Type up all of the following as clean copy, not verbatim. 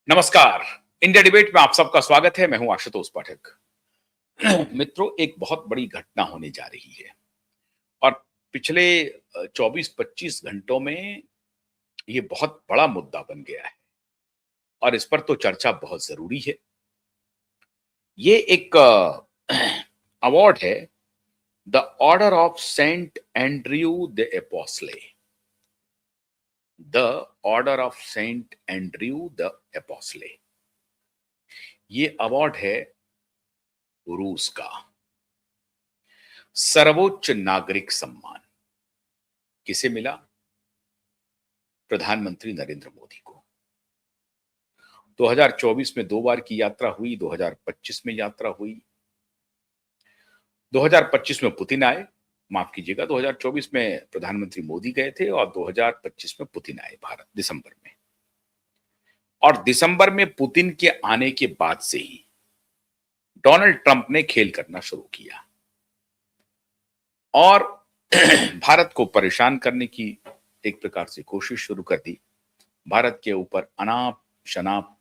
नमस्कार। India debate में आप सबका स्वागत है। मैं हूं आशुतोष पाठक। मित्रों, एक बहुत बड़ी घटना होने जा रही है और पिछले 24-25 घंटों में ये बहुत बड़ा मुद्दा बन गया है और इस पर तो चर्चा बहुत जरूरी है। ये एक अवार्ड है, the order of Saint Andrew the apostle. The order of Saint Andrew the apostle, ये अवार्ड है रूस का सर्वोच्च नागरिक सम्मान। किसे मिला? प्रधानमंत्री नरेंद्र मोदी को। 2024 में 2 बार की यात्रा हुई, 2025 में यात्रा हुई। 2025 में पुतिन आए, माफ कीजिएगा, 2024 में प्रधानमंत्री मोदी गए थे और 2025 में पुतिन आए भारत दिसंबर में। और दिसंबर में पुतिन के आने के बाद से ही डोनाल्ड ट्रंप ने खेल करना शुरू किया और भारत को परेशान करने की एक प्रकार से कोशिश शुरू कर दी। भारत के ऊपर अनाप शनाप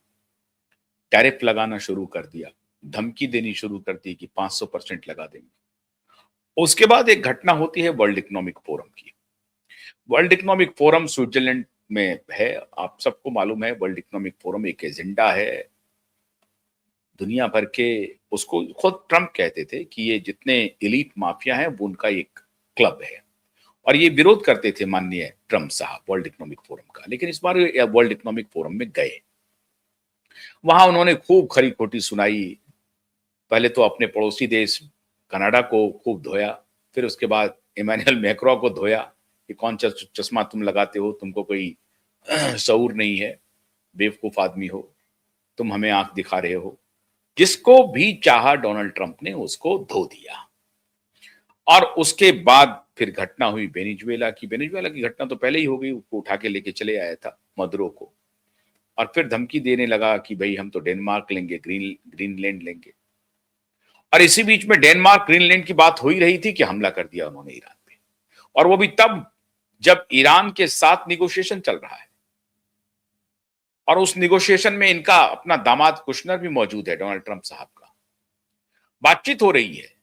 टैरिफ लगाना शुरू कर दिया, धमकी देनी शुरू कर दी कि 500% लगा देंगे। उसके बाद एक घटना होती है वर्ल्ड इकोनॉमिक फोरम की। वर्ल्ड इकोनॉमिक फोरम स्विट्जरलैंड में है, आप सबको मालूम है। वर्ल्ड इकोनॉमिक फोरम एक एजेंडा है दुनिया भर के। उसको खुद ट्रंप कहते थे कि ये जितने एलीट माफिया हैं वो उनका एक क्लब है और ये विरोध करते थे माननीय ट्रंप साहब वर्ल्ड इकोनॉमिक फोरम का। लेकिन इस बार वर्ल्ड इकोनॉमिक फोरम में गए, वहां उन्होंने खूब खरी खोटी सुनाई। पहले तो अपने पड़ोसी देश कनाडा को खूब धोया, फिर उसके बाद इमैनुअल मैक्रो को धोया कि कौन चश्मा तुम लगाते हो, तुमको कोई शऊर नहीं है, बेवकूफ आदमी हो, तुम हमें आंख दिखा रहे हो। जिसको भी चाहा डोनाल्ड ट्रंप ने उसको धो दिया। और उसके बाद फिर घटना हुई वेनेजुएला की। वेनेजुएला की घटना तो पहले ही हो गई, उसको उठा के लेके चले आया था मदुरो को, और फिर धमकी देने लगा कि भाई हम तो डेनमार्क लेंगे, ग्रीनलैंड लेंगे। और इसी बीच में डेनमार्क ग्रीनलैंड की बात हो ही रही थी कि हमला कर दिया उन्होंने ईरान पे, और वो भी तब जब ईरान के साथ निगोशिएशन चल रहा है। और उस निगोशिएशन में इनका अपना दामाद कुशनर भी मौजूद है, डोनाल्ड ट्रंप साहब का। बातचीत हो रही है।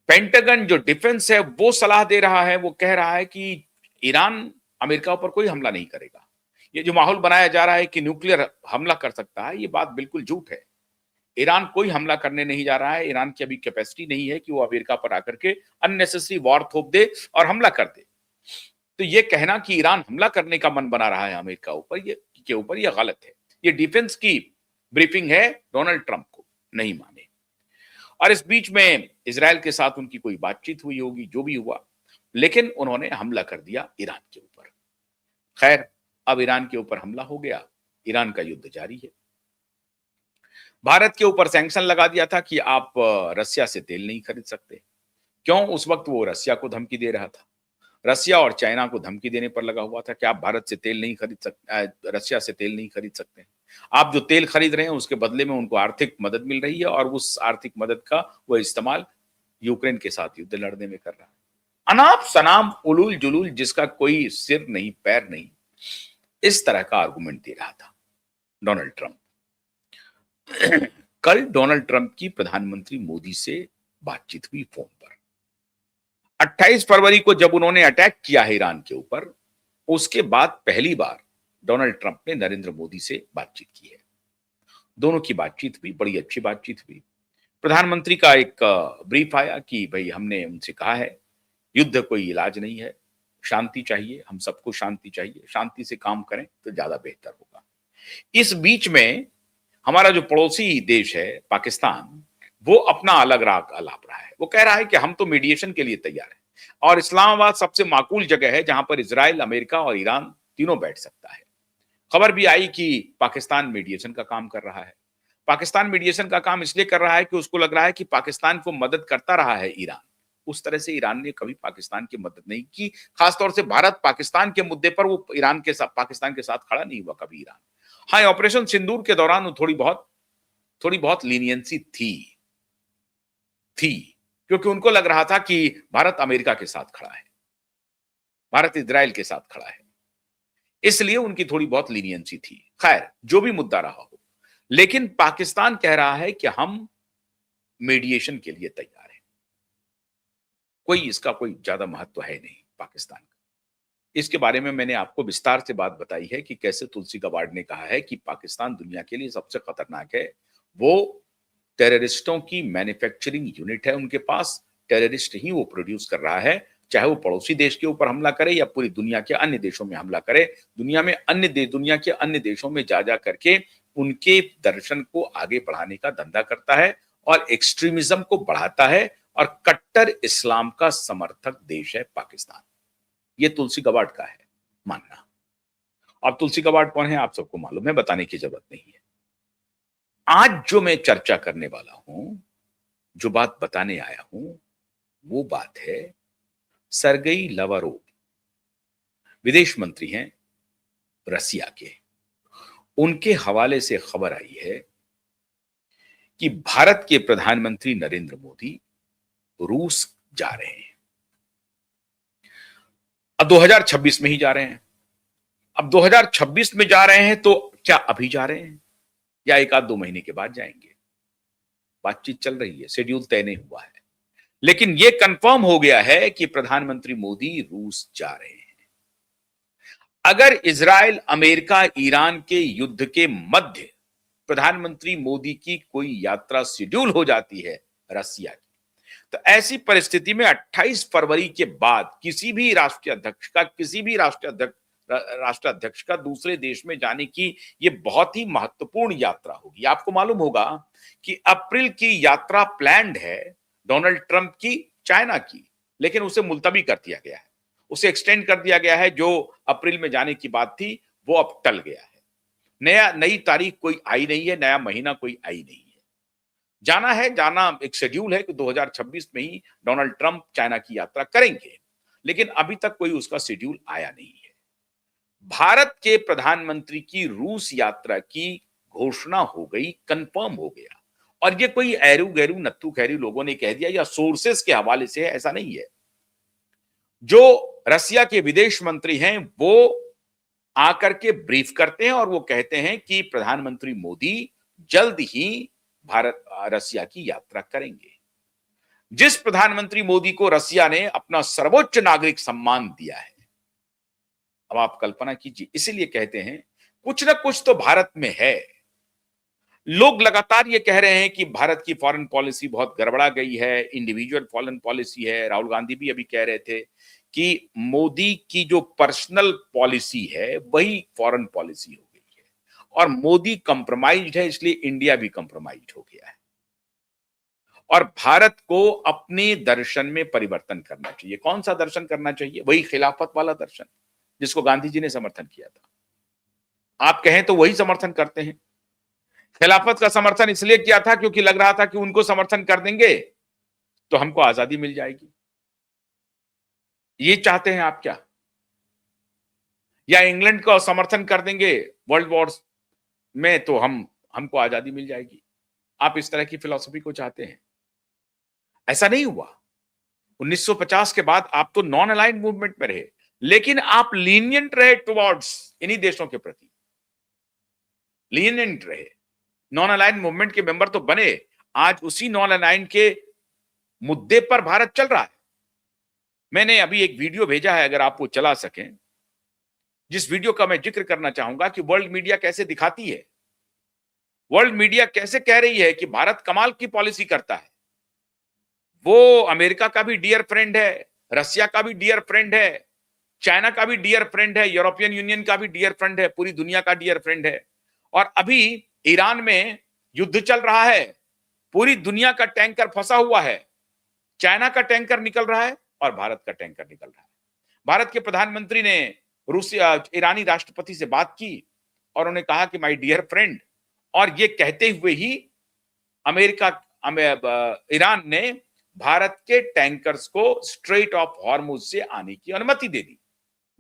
पेंटागन जो डिफेंस है वो सलाह दे रहा है, वो कह रहा है कि ईरान अमेरिका पर कोई हमला नहीं करेगा। ये जो माहौल बनाया जा रहा है कि न्यूक्लियर हमला कर सकता है, ये बात बिल्कुल झूठ है। ईरान कोई हमला करने नहीं जा रहा है। ईरान की अभी कैपेसिटी नहीं है कि वो अमेरिका पर आकर के अननेसेसरी वॉर थोप दे और हमला कर दे। तो ये कहना कि ईरान हमला करने का मन बना रहा है अमेरिका ऊपर, ये गलत है। ये डिफेंस की ब्रीफिंग है, डोनाल्ड ट्रंप को नहीं माने। और इस बीच में इजराइल के साथ उनकी कोई बातचीत हुई होगी, जो भी हुआ, लेकिन उन्होंने हमला कर दिया ईरान के ऊपर। खैर, अब ईरान के ऊपर हमला हो गया, ईरान का युद्ध जारी है। भारत के ऊपर सैंक्शन लगा दिया था कि आप रसिया से तेल नहीं खरीद सकते। क्यों? उस वक्त वो रसिया को धमकी दे रहा था। रसिया और चाइना को धमकी देने पर लगा हुआ था कि आप भारत से तेल नहीं खरीद सकते, रसिया से तेल नहीं खरीद सकते। आप जो तेल खरीद रहे हैं उसके बदले में उनको आर्थिक मदद मिल रही है और उस आर्थिक मदद का वो इस्तेमाल यूक्रेन के साथ युद्ध लड़ने में कर रहा है। अनाप शनाप उलूल जुलूल, जिसका कोई सिर नहीं पैर नहीं, इस तरह का आर्गुमेंट दे रहा था डोनाल्ड ट्रंप। कल डोनाल्ड ट्रंप की प्रधानमंत्री मोदी से बातचीत हुई फोन पर। 28 फरवरी को जब उन्होंने अटैक किया है ईरान के ऊपर, उसके बाद पहली बार डोनाल्ड ट्रंप ने नरेंद्र मोदी से बातचीत की है। दोनों की बातचीत हुई, बड़ी अच्छी बातचीत हुई। प्रधानमंत्री का एक ब्रीफ आया कि भाई हमने उनसे कहा है युद्ध कोई इलाज नहीं है, शांति चाहिए, हम सबको शांति चाहिए, शांति से काम करें तो ज्यादा बेहतर होगा। इस बीच में हमारा जो पड़ोसी देश है पाकिस्तान, वो अपना अलग राग अलाप रहा है। वो कह रहा है कि हम तो मीडिएशन के लिए तैयार हैं और इस्लामाबाद सबसे माकूल जगह है जहां पर इजराइल, अमेरिका और ईरान तीनों बैठ सकता है। खबर भी आई कि पाकिस्तान मीडिएशन का काम कर रहा है। पाकिस्तान मीडिएशन का काम इसलिए कर रहा है कि उसको लग रहा है कि पाकिस्तान को मदद करता रहा है ईरान। उस तरह से ईरान ने कभी पाकिस्तान की मदद नहीं की। खासतौर से भारत पाकिस्तान के मुद्दे पर वो ईरान के साथ, पाकिस्तान के साथ खड़ा नहीं हुआ कभी ईरान। हाँ, ऑपरेशन सिंदूर के दौरान थोड़ी बहुत लीनियंसी थी, क्योंकि उनको लग रहा था कि भारत अमेरिका के साथ खड़ा है, भारत इजराइल के साथ खड़ा है। इसलिए उनकी थोड़ी बहुत लीनियंसी थी। खैर, जो भी मुद्दा रहा हो, लेकिन पाकिस्तान कह रहा है कि हम मीडिएशन के लिए तैयार हैं। इसका कोई ज्यादा महत्व है नहीं पाकिस्तान का। इसके बारे में मैंने आपको विस्तार से बात बताई है कि कैसे तुलसी गबार्ड ने कहा है कि पाकिस्तान दुनिया के लिए सबसे खतरनाक है। वो टेररिस्टों की मैन्युफैक्चरिंग यूनिट है उनके पास, टेररिस्ट ही वो प्रोड्यूस कर रहा है, चाहे वो पड़ोसी देश के ऊपर हमला करे या पूरी दुनिया के अन्य देशों में हमला करे। दुनिया के अन्य देशों में जा करके उनके दर्शन को आगे बढ़ाने का धंधा करता है और एक्सट्रीमिज्म को बढ़ाता है, और कट्टर इस्लाम का समर्थक देश है पाकिस्तान। ये तुलसी गबार्ड का है मानना। अब तुलसी गबार्ड कौन है आप सबको मालूम है, बताने की जरूरत नहीं है। आज जो मैं चर्चा करने वाला हूं, जो बात बताने आया हूं, वो बात है सरगेई लावरोव, विदेश मंत्री हैं रसिया के। उनके हवाले से खबर आई है कि भारत के प्रधानमंत्री नरेंद्र मोदी रूस जा रहे हैं। अब 2026 में ही जा रहे हैं। अब 2026 में जा रहे हैं तो क्या अभी जा रहे हैं या एक आध 2 महीने के बाद जाएंगे? बातचीत चल रही है, शेड्यूल तय नहीं हुआ है, लेकिन यह कंफर्म हो गया है कि प्रधानमंत्री मोदी रूस जा रहे हैं। अगर इजराइल, अमेरिका, ईरान के युद्ध के मध्य प्रधानमंत्री मोदी की कोई यात्रा शेड्यूल हो जाती है रसिया की, तो ऐसी परिस्थिति में 28 फरवरी के बाद किसी भी राष्ट्राध्यक्ष का दूसरे देश में जाने की ये बहुत ही महत्वपूर्ण यात्रा होगी। आपको मालूम होगा कि अप्रैल की यात्रा प्लान्ड है डोनाल्ड ट्रंप की चाइना की, लेकिन उसे मुलतवी कर दिया गया है, उसे एक्सटेंड कर दिया गया है। जो अप्रैल में जाने की बात थी वो अब टल गया है। नई तारीख कोई आई नहीं है, नया महीना कोई आई नहीं है। जाना एक शेड्यूल है कि 2026 में ही डोनाल्ड ट्रंप चाइना की यात्रा करेंगे, लेकिन अभी तक कोई उसका शेड्यूल आया नहीं है। भारत के प्रधानमंत्री की रूस यात्रा की घोषणा हो गई, कंफर्म हो गया, और ये कोई एरू गैरू नत्थू खैरू लोगों ने कह दिया या सोर्सेस के हवाले से है, ऐसा नहीं है। जो रसिया के विदेश मंत्री हैं वो आकर के ब्रीफ करते हैं और वो कहते हैं कि प्रधानमंत्री मोदी जल्द ही रसिया की यात्रा करेंगे। जिस प्रधानमंत्री मोदी को रसिया ने अपना सर्वोच्च नागरिक सम्मान दिया है, अब आप कल्पना कीजिए। इसीलिए कहते हैं कुछ ना कुछ तो भारत में है। लोग लगातार ये कह रहे हैं कि भारत की फॉरेन पॉलिसी बहुत गड़बड़ा गई है, इंडिविजुअल फॉरेन पॉलिसी है। राहुल गांधी भी अभी कह रहे थे कि मोदी की जो पर्सनल पॉलिसी है वही फॉरेन पॉलिसी हो गई है, और मोदी कंप्रोमाइज्ड है, इसलिए इंडिया भी कंप्रोमाइज्ड हो गया है। और भारत को अपने दर्शन में परिवर्तन करना चाहिए। कौन सा दर्शन करना चाहिए? वही खिलाफत वाला दर्शन जिसको गांधी जी ने समर्थन किया था। आप कहें तो वही समर्थन करते हैं। खिलाफत का समर्थन इसलिए किया था क्योंकि लग रहा था कि उनको समर्थन कर देंगे तो हमको आजादी मिल जाएगी। ये चाहते हैं आप क्या? या इंग्लैंड का समर्थन कर देंगे वर्ल्ड वॉर में तो हमको आजादी मिल जाएगी? आप इस तरह की फिलॉसफी को चाहते हैं? ऐसा नहीं हुआ। 1950 के बाद आप तो नॉन अलाइंड मूवमेंट में रहे, लेकिन आप लीनियंट रहे टुवर्ड्स इन्हीं देशों के प्रति, लीनियंट रहे। नॉन अलाइंड मूवमेंट के मेंबर तो बने। आज उसी नॉन अलाइंड के मुद्दे पर भारत चल रहा है। मैंने अभी एक वीडियो भेजा है, अगर आप वो चला सकें, जिस वीडियो का मैं जिक्र करना चाहूंगा कि वर्ल्ड मीडिया कैसे दिखाती है, वर्ल्ड मीडिया कैसे कह रही है कि भारत कमाल की पॉलिसी करता है। वो अमेरिका का भी डियर फ्रेंड है, रसिया का भी डियर फ्रेंड है, चाइना का भी डियर फ्रेंड है, यूरोपियन यूनियन का भी डियर फ्रेंड है, पूरी दुनिया का डियर फ्रेंड है। और अभी ईरान में युद्ध चल रहा है, पूरी दुनिया का टैंकर फंसा हुआ है, चाइना का टैंकर निकल रहा है और भारत का टैंकर निकल रहा है। भारत के प्रधानमंत्री ने ईरानी राष्ट्रपति से बात की और उन्होंने कहा कि माय डियर फ्रेंड, और ये कहते हुए ही ईरान ने भारत के टैंकर्स को स्ट्रेट ऑफ हॉर्मुज से आने की अनुमति दे दी।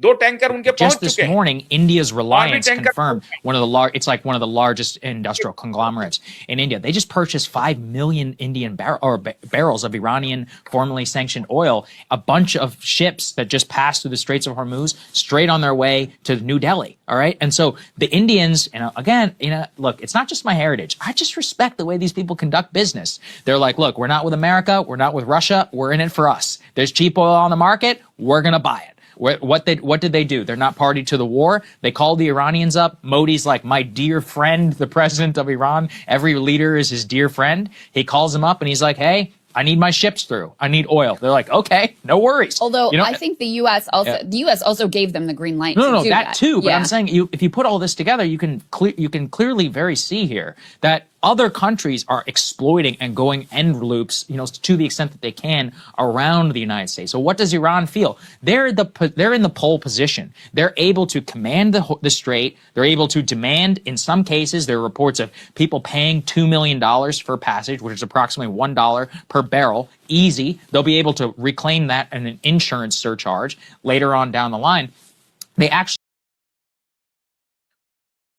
2 टैंकर उनके पहुंच Just this चुके हैं morning, India's और भी Reliance tanker confirmed it's like one of the largest industrial conglomerates in India. They just purchased 5 million barrels of Iranian formerly sanctioned oil, a bunch of ships that just passed through the Straits of Hormuz straight on their way to New Delhi. All right. And so the Indians, again, look, it's not just my heritage. I just respect the way these people conduct business. They're like, look, we're not with America. We're not with Russia. We're in it for us. There's cheap oil on the market. We're going to buy it. What did they do? They're not party to the war. They called the Iranians up. Modi's like, my dear friend, the president of Iran. Every leader is his dear friend. He calls them up and he's like, hey, I need my ships through. I need oil. They're like, okay, no worries. Although I think the U.S. also gave them the green light. No, that too. But I'm saying if you put all this together, you can clearly very see here that other countries are exploiting and going end loops, to the extent that they can around the United States. So what does Iran feel? They're in the pole position. They're able to command the strait. They're able to demand, in some cases, there are reports of people paying $2 million for passage, which is approximately $1 per barrel. Easy. They'll be able to reclaim that in an insurance surcharge later on down the line. They actually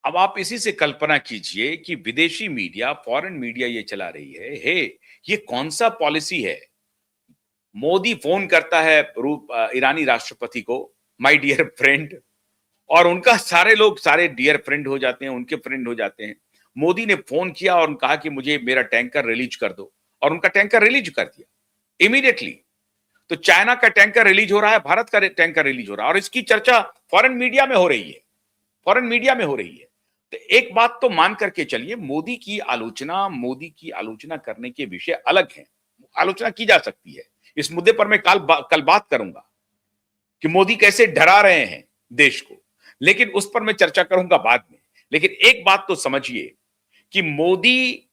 अब आप इसी से कल्पना कीजिए कि विदेशी media, foreign media ये चला रही है, ये कौन सा पॉलिसी है? मोदी फोन करता है ईरानी राष्ट्रपति को, माय डियर फ्रेंड, और उनका सारे लोग सारे डियर फ्रेंड हो जाते हैं, उनके फ्रेंड हो जाते हैं। मोदी ने फोन किया और कहा कि मुझे मेरा टैंकर रिलीज कर दो, और उनका टैंकर रिलीज कर दिया इमीडिएटली। तो चाइना का टैंकर रिलीज हो रहा है, भारत का टैंकर रिलीज हो रहा है, और इसकी चर्चा फॉरेन मीडिया में हो रही है, तो एक बात तो मान करके चलिए, मोदी की आलोचना करने के विषय अलग हैं, आलोचना की जा सकती है। इस मुद्दे पर मैं कल बात करूंगा कि मोदी कैसे डरा रहे हैं देश को, लेकिन उस पर मैं चर्चा करूंगा बाद में। लेकिन एक बात तो समझिए कि मोदी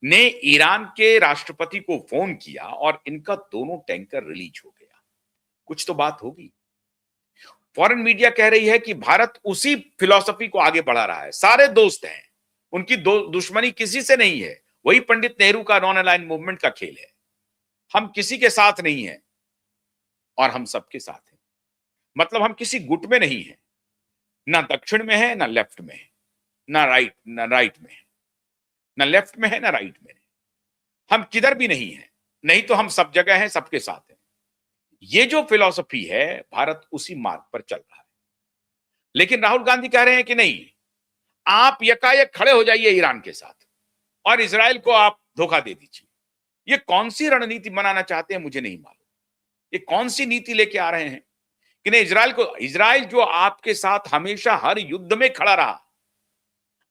ने ईरान के राष्ट्रपति को फोन किया और इनका दोनों टैंकर रिलीज हो गया। कुछ तो बात होगी। फॉरेन मीडिया कह रही है कि भारत उसी फिलॉसफी को आगे बढ़ा रहा है, सारे दोस्त हैं, उनकी दुश्मनी किसी से नहीं है। वही पंडित नेहरू का नॉन अलाइन मूवमेंट का खेल है, हम किसी के साथ नहीं हैं और हम सबके साथ हैं। मतलब हम किसी गुट में नहीं हैं, ना दक्षिण में है, ना लेफ्ट में है, ना राइट में है, ना लेफ्ट में है, ना राइट में है। हम किधर भी नहीं है, नहीं तो हम सब जगह हैं, सबके साथ हैं। ये जो फिलॉसफी है, भारत उसी मार्ग पर चल रहा है। लेकिन राहुल गांधी कह रहे हैं कि नहीं, आप यकायक खड़े हो जाइए ईरान के साथ और इजराइल को आप धोखा दे दीजिए। ये कौन सी रणनीति बनाना चाहते हैं मुझे नहीं मालूम। ये कौन सी नीति लेके आ रहे हैं कि नहीं, इजराइल जो आपके साथ हमेशा हर युद्ध में खड़ा रहा,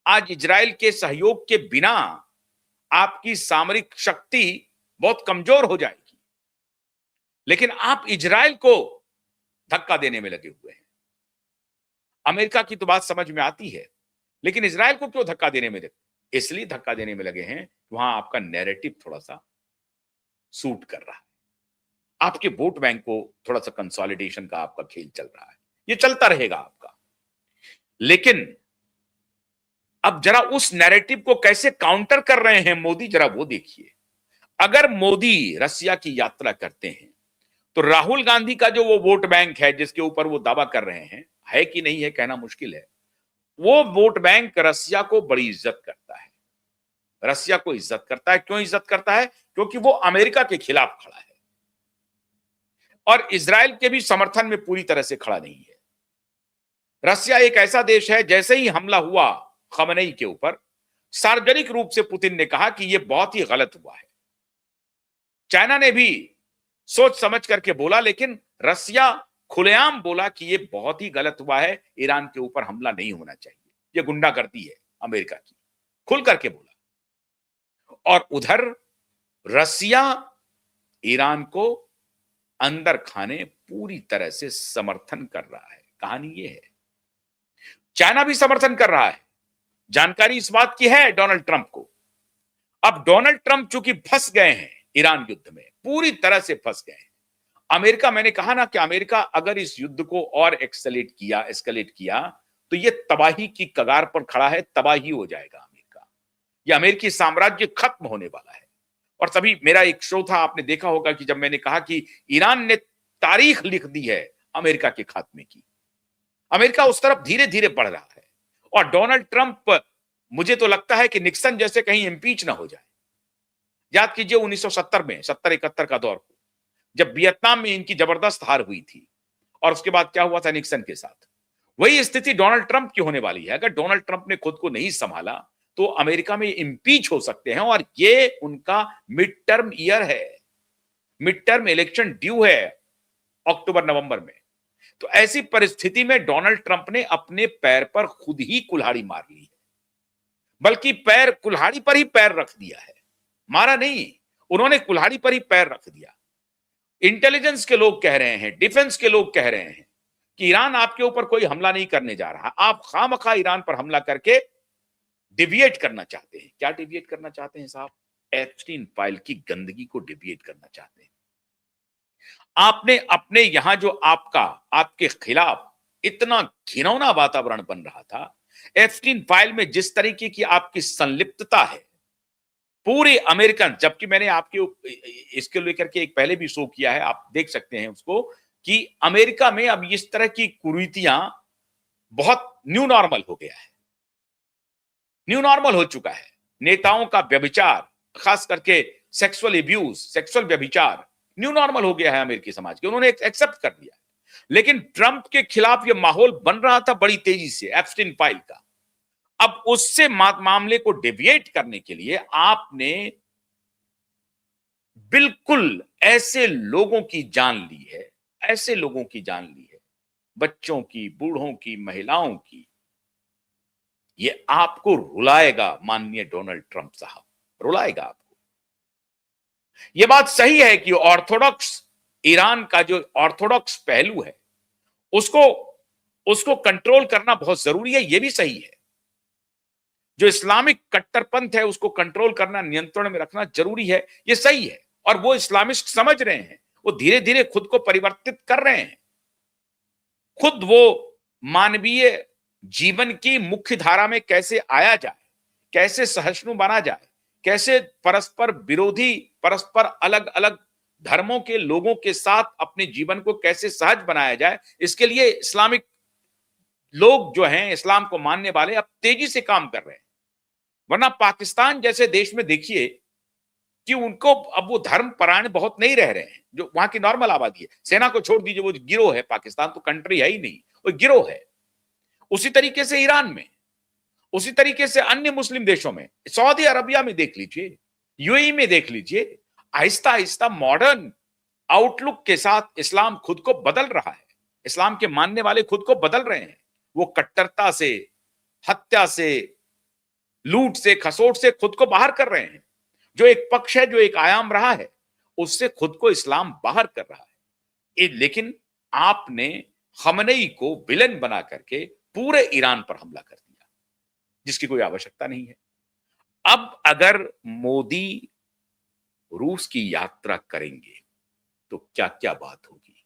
आज इजराइल के सहयोग के बिना आपकी सामरिक शक्ति बहुत कमजोर हो जाएगी। लेकिन आप इजराइल को धक्का देने में लगे हुए हैं। अमेरिका की तो बात समझ में आती है, लेकिन इजराइल को क्यों धक्का देने में लगे? इसलिए धक्का देने में लगे हैं, वहां आपका नैरेटिव थोड़ा सा सूट कर रहा है, आपके वोट बैंक को थोड़ा सा कंसोलिडेशन का आपका खेल चल रहा है। ये चलता रहेगा आपका। लेकिन अब जरा उस नैरेटिव को कैसे काउंटर कर रहे हैं मोदी, जरा वो देखिए। अगर मोदी रसिया की यात्रा करते हैं तो राहुल गांधी का जो वो वोट बैंक है जिसके ऊपर वो दावा कर रहे हैं, है कि नहीं है कहना मुश्किल है, वो वोट बैंक रसिया को बड़ी इज्जत करता है। रसिया को इज्जत करता है। क्यों इज्जत करता है? क्योंकि वो अमेरिका के खिलाफ खड़ा है और इजराइल के भी समर्थन में पूरी तरह से खड़ा नहीं है। रसिया एक ऐसा देश है, जैसे ही हमला हुआ खमेनेई के ऊपर, सार्वजनिक रूप से पुतिन ने कहा कि यह बहुत ही गलत हुआ है। चाइना ने भी सोच समझ करके बोला, लेकिन रसिया खुलेआम बोला कि यह बहुत ही गलत हुआ है, ईरान के ऊपर हमला नहीं होना चाहिए, यह गुंडागर्दी है अमेरिका की, खुल करके बोला। और उधर रसिया ईरान को अंदर खाने पूरी तरह से समर्थन कर रहा है। कहानी यह है। चाइना भी समर्थन कर रहा है। जानकारी इस बात की है डोनाल्ड ट्रंप को। अब डोनाल्ड ट्रंप चूंकि फंस गए हैं ईरान युद्ध में, पूरी तरह से फंस गए हैं। अमेरिका, मैंने कहा ना कि अमेरिका अगर इस युद्ध को और एस्केलेट किया तो यह तबाही की कगार पर खड़ा है, तबाही हो जाएगा अमेरिका। यह अमेरिकी साम्राज्य खत्म होने वाला है। और तभी मेरा एक शो था, आपने देखा होगा कि जब मैंने कहा कि ईरान ने तारीख लिख दी है अमेरिका के खात्मे की, अमेरिका उस तरफ धीरे धीरे बढ़ रहा है। और डोनाल्ड ट्रंप, मुझे तो लगता है कि निक्सन जैसे कहीं इम्पीच ना हो जाए। याद कीजिए 1970 में, 70-71 का दौर, जब वियतनाम में इनकी जबरदस्त हार हुई थी, और उसके बाद क्या हुआ था निक्सन के साथ। वही स्थिति डोनाल्ड ट्रंप की होने वाली है। अगर डोनाल्ड ट्रंप ने खुद को नहीं संभाला तो अमेरिका में इम्पीच हो सकते हैं, और ये उनका मिड टर्म ईयर है, मिड टर्म इलेक्शन ड्यू है अक्टूबर नवंबर में। तो ऐसी परिस्थिति में डोनाल्ड ट्रंप ने अपने पैर पर खुद ही कुल्हाड़ी मार ली है, बल्कि पैर कुल्हाड़ी पर ही पैर रख दिया है, मारा नहीं, उन्होंने कुल्हाड़ी पर ही पैर रख दिया। इंटेलिजेंस के लोग कह रहे हैं, डिफेंस के लोग कह रहे हैं कि ईरान आपके ऊपर कोई हमला नहीं करने जा रहा, आप खामखा ईरान पर हमला करके डिविएट करना चाहते हैं। क्या डिविएट करना चाहते हैं साहब? एप्स्टीन फाइल की गंदगी को डिविएट करना चाहते हैं। आपने अपने यहां जो आपके खिलाफ इतना घिनौना वातावरण बन रहा था, एप्स्टीन फाइल में जिस तरीके की आपकी संलिप्तता है पूरे अमेरिकन, जबकि मैंने इसके लेकर के एक पहले भी शो किया है, आप देख सकते हैं उसको, कि अमेरिका में अब इस तरह की कुरीतियां बहुत न्यू नॉर्मल हो गया है, न्यू नॉर्मल हो चुका है। नेताओं का व्यभिचार, खास करके सेक्सुअल एब्यूज, सेक्सुअल व्यभिचार न्यू नॉर्मल हो गया है अमेरिकी समाज के, उन्होंने एक्सेप्ट कर लिया। लेकिन ट्रंप के खिलाफ यह माहौल बन रहा था बड़ी तेजी से एप्स्टीन फाइल का। अब उससे मामले को डेविएट करने के लिए आपने बिल्कुल ऐसे लोगों की जान ली है, ऐसे लोगों की जान ली है, बच्चों की, बूढ़ों की, महिलाओं की। ये आपको रुलाएगा माननीय डोनाल्ड ट्रंप साहब, रुलाएगा आपको। यह बात सही है कि ऑर्थोडॉक्स, ईरान का जो ऑर्थोडॉक्स पहलू है उसको कंट्रोल करना बहुत जरूरी है, यह भी सही है। जो इस्लामिक कट्टरपंथ है उसको कंट्रोल करना, नियंत्रण में रखना जरूरी है, यह सही है। और वो इस्लामिस्ट समझ रहे हैं, वो धीरे धीरे खुद को परिवर्तित कर रहे हैं, खुद वो मानवीय जीवन की मुख्य धारा में कैसे आया जाए, कैसे सहिष्णु बना जाए, कैसे परस्पर विरोधी, परस्पर अलग अलग धर्मों के लोगों के साथ अपने जीवन को कैसे सहज बनाया जाए, इसके लिए इस्लामिक लोग जो हैं, इस्लाम को मानने वाले, अब तेजी से काम कर रहे हैं। वरना पाकिस्तान जैसे देश में देखिए कि उनको अब वो धर्म परायण बहुत नहीं रह रहे हैं, जो वहां की नॉर्मल आबादी है। सेना को छोड़ दीजिए, वो गिरोह है, पाकिस्तान तो कंट्री है ही नहीं, वो गिरोह है। उसी तरीके से ईरान में, उसी तरीके से अन्य मुस्लिम देशों में, सऊदी अरबिया में देख लीजिए, यूएई में देख लीजिए, आहिस्ता आहिस्ता मॉडर्न आउटलुक के साथ इस्लाम खुद को बदल रहा है, इस्लाम के मानने वाले खुद को बदल रहे हैं। वो कट्टरता से, हत्या से, लूट से, खसोट से खुद को बाहर कर रहे हैं। जो एक पक्ष है, जो एक आयाम रहा है, उससे खुद को इस्लाम बाहर कर रहा है। लेकिन आपने खमनेई को विलेन बना करके पूरे ईरान पर हमला कर दिया, जिसकी कोई आवश्यकता नहीं है। अब अगर मोदी रूस की यात्रा करेंगे तो क्या क्या बात होगी।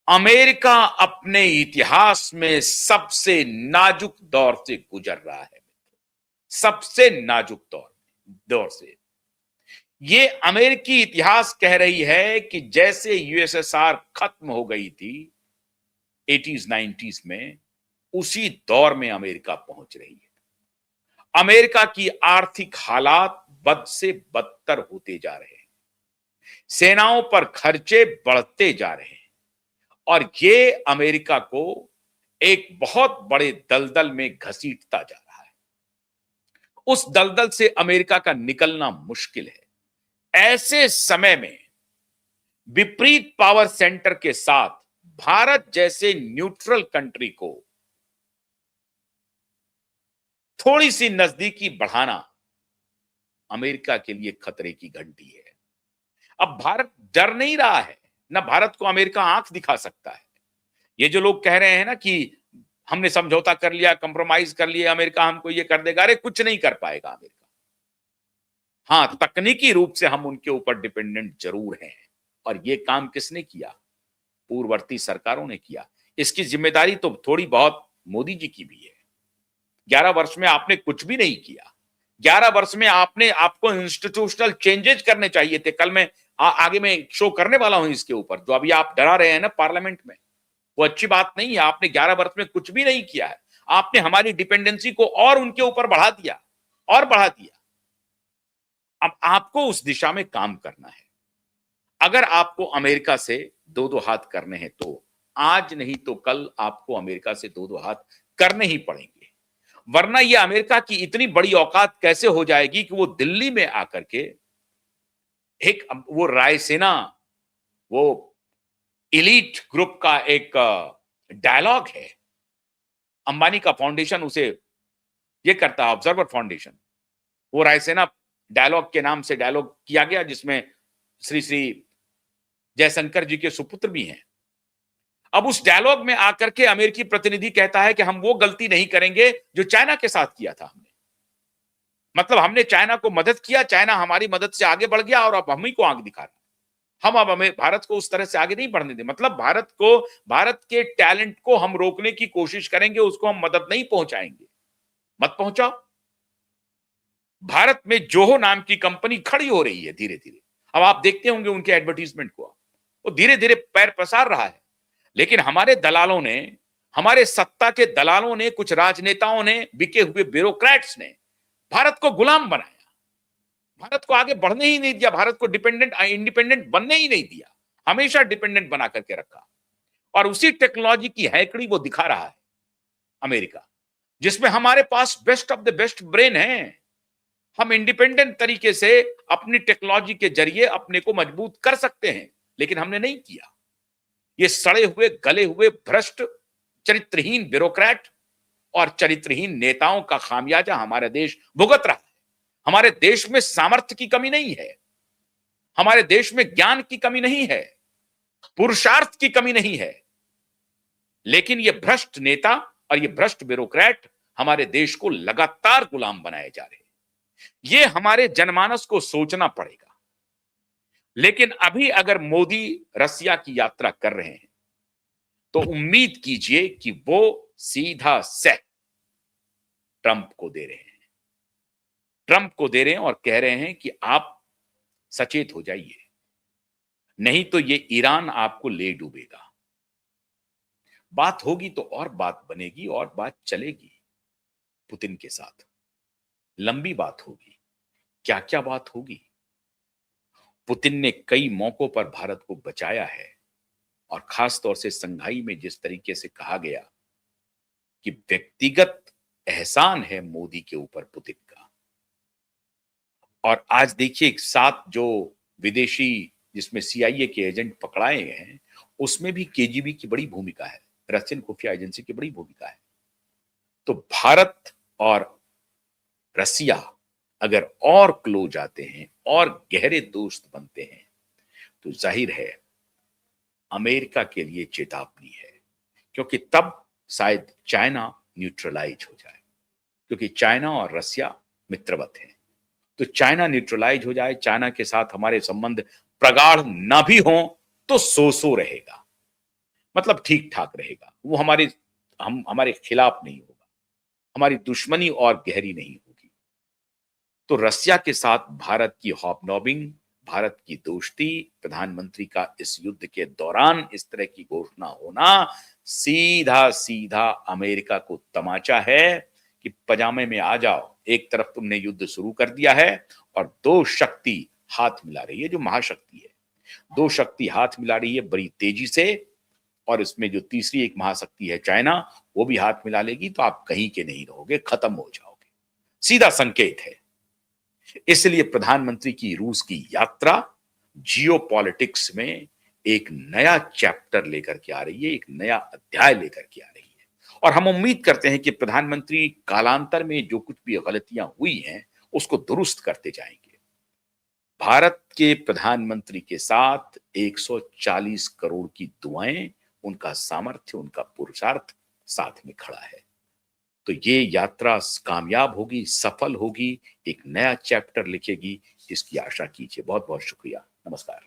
अमेरिका अपने इतिहास में सबसे नाजुक दौर से गुजर रहा है, सबसे नाजुक दौर से। ये अमेरिकी इतिहास कह रही है कि जैसे यूएसएसआर खत्म हो गई थी 80s 90s में, उसी दौर में अमेरिका पहुंच रही है। अमेरिका की आर्थिक हालात बद से बदतर होते जा रहे हैं, सेनाओं पर खर्चे बढ़ते जा रहे हैं, और ये अमेरिका को एक बहुत बड़े दलदल में घसीटता जा रहा है। उस दलदल से अमेरिका का निकलना मुश्किल है। ऐसे समय में विपरीत पावर सेंटर के साथ भारत जैसे न्यूट्रल कंट्री को थोड़ी सी नजदीकी बढ़ाना अमेरिका के लिए खतरे की घंटी है। अब भारत डर नहीं रहा है, ना भारत को अमेरिका आंख दिखा सकता है। ये जो लोग कह रहे हैं ना कि हमने समझौता कर लिया, कंप्रोमाइज कर लिया, अमेरिका हमको ये कर देगा, अरे कुछ नहीं कर पाएगा अमेरिका। हाँ, तकनीकी रूप से हम उनके ऊपर डिपेंडेंट जरूर हैं, और ये काम किसने किया? पूर्ववर्ती सरकारों ने किया। इसकी जिम्मेदारी तो थोड़ी बहुत मोदी जी की भी है। 11 वर्ष में आपने कुछ भी नहीं किया। 11 वर्ष में आपको इंस्टीट्यूशनल चेंजेस करने चाहिए थे। कल मैं आगे में शो करने वाला हूं इसके ऊपर, जो अभी आप डरा रहे हैं ना पार्लियामेंट में, वो अच्छी बात नहीं है। आपने 11 वर्ष में कुछ भी नहीं किया है। आपने हमारी डिपेंडेंसी को और उनके ऊपर बढ़ा दिया और बढ़ा दिया। अब आपको उस दिशा में काम करना है। अगर आपको अमेरिका से दो दो हाथ करने हैं तो आज नहीं तो कल आपको अमेरिका से दो दो हाथ करने ही पड़ेंगे, वरना ये अमेरिका की इतनी बड़ी औकात कैसे हो जाएगी कि वो दिल्ली में आकर के एक वो रायसेना, वो इलीट ग्रुप का एक डायलॉग है। अंबानी का फाउंडेशन उसे ये करता है, ऑब्जर्वर फाउंडेशन। वो रायसेना डायलॉग के नाम से डायलॉग किया गया, जिसमें श्री श्री जयशंकर जी के सुपुत्र भी हैं। अब उस डायलॉग में आकर के अमेरिकी प्रतिनिधि कहता है कि हम वो गलती नहीं करेंगे जो चाइना के साथ किया था हमने। मतलब हमने चाइना को मदद किया, चाइना हमारी मदद से आगे बढ़ गया और अब हम ही को आगे दिखा रहा है। हम अब हमें भारत को उस तरह से आगे नहीं बढ़ने दें। मतलब भारत के टैलेंट को हम रोकने की कोशिश करेंगे, उसको हम मदद नहीं पहुंचाएंगे। मत पहुंचाओ। भारत में जोहो नाम की कंपनी खड़ी हो रही है धीरे धीरे। अब आप देखते होंगे उनके एडवर्टीजमेंट को, वो धीरे धीरे पैर पसार रहा है। लेकिन हमारे दलालों ने, हमारे सत्ता के दलालों ने, कुछ राजनेताओं ने, बिके हुए ब्यूरोक्रेट्स ने भारत को गुलाम बनाया, भारत को आगे बढ़ने ही नहीं दिया, भारत को इंडिपेंडेंट बनने ही नहीं दिया, हमेशा डिपेंडेंट बना करके रखा। और उसी टेक्नोलॉजी की हैकड़ी वो दिखा रहा है अमेरिका, जिसमें हमारे पास best of the best brain है। हम इंडिपेंडेंट तरीके से अपनी टेक्नोलॉजी के जरिए अपने को मजबूत कर सकते हैं, लेकिन हमने नहीं किया। ये सड़े हुए, गले हुए, भ्रष्ट, चरित्रहीन ब्यूरोक्रेट और चरित्रहीन नेताओं का खामियाजा हमारा देश भुगत रहा है। हमारे देश में सामर्थ्य की कमी नहीं है, हमारे देश में ज्ञान की कमी नहीं है, पुरुषार्थ की कमी नहीं है, लेकिन ये भ्रष्ट नेता और ये भ्रष्ट ब्यूरोक्रेट हमारे देश को लगातार गुलाम बनाए जा रहे हैं। ये हमारे जनमानस को सोचना पड़ेगा। लेकिन अभी अगर मोदी रसिया की यात्रा कर रहे हैं तो उम्मीद कीजिए कि वो सीधा सह ट्रंप को दे रहे हैं, ट्रंप को दे रहे हैं और कह रहे हैं कि आप सचेत हो जाइए, नहीं तो ये ईरान आपको ले डूबेगा। बात होगी तो और बात बनेगी और बात चलेगी पुतिन के साथ, लंबी बात होगी। क्या क्या बात होगी? पुतिन ने कई मौकों पर भारत को बचाया है और खास तौर से संघाई में जिस तरीके से कहा गया कि व्यक्तिगत एहसान है मोदी के ऊपर पुतिन का। और आज देखिए 7 जो विदेशी, जिसमें CIA के एजेंट पकड़ाए गए हैं, उसमें भी KGB की बड़ी भूमिका है, रशियन खुफिया एजेंसी की बड़ी भूमिका है। तो भारत और रसिया अगर और क्लोज आते हैं और गहरे दोस्त बनते हैं तो जाहिर है अमेरिका के लिए चेतावनी है, क्योंकि तब शायद चाइना न्यूट्रलाइज हो जाए, क्योंकि चाइना और रसिया मित्रवत हैं। तो चाइना न्यूट्रलाइज हो जाए, चाइना के साथ हमारे संबंध प्रगाढ़ ना भी हो तो सो रहेगा, मतलब ठीक ठाक रहेगा। वो हमारे खिलाफ नहीं होगा, हमारी दुश्मनी और गहरी नहीं होगी। तो रसिया के साथ भारत की हॉबनॉबिंग, भारत की दोस्ती, प्रधानमंत्री का इस युद्ध के दौरान इस तरह की घोषणा होना सीधा सीधा अमेरिका को तमाचा है कि पजामे में आ जाओ, एक तरफ तुमने युद्ध शुरू कर दिया है और दो शक्ति हाथ मिला रही है, जो महाशक्ति है, दो शक्ति हाथ मिला रही है बड़ी तेजी से, और इसमें जो तीसरी एक महाशक्ति है चाइना, वो भी हाथ मिला लेगी, तो आप कहीं के नहीं रहोगे, खत्म हो जाओगे। सीधा संकेत है। इसलिए प्रधानमंत्री की रूस की यात्रा जियोपॉलिटिक्स में एक नया चैप्टर लेकर के आ रही है, एक नया अध्याय लेकर के आ रही है। और हम उम्मीद करते हैं कि प्रधानमंत्री कालांतर में जो कुछ भी गलतियां हुई हैं उसको दुरुस्त करते जाएंगे। भारत के प्रधानमंत्री के साथ 140 करोड़ की दुआएं, उनका सामर्थ्य, उनका पुरुषार्थ साथ में खड़ा है। तो ये यात्रा कामयाब होगी, सफल होगी, एक नया चैप्टर लिखेगी, इसकी आशा कीजिए। बहुत बहुत शुक्रिया। नमस्कार।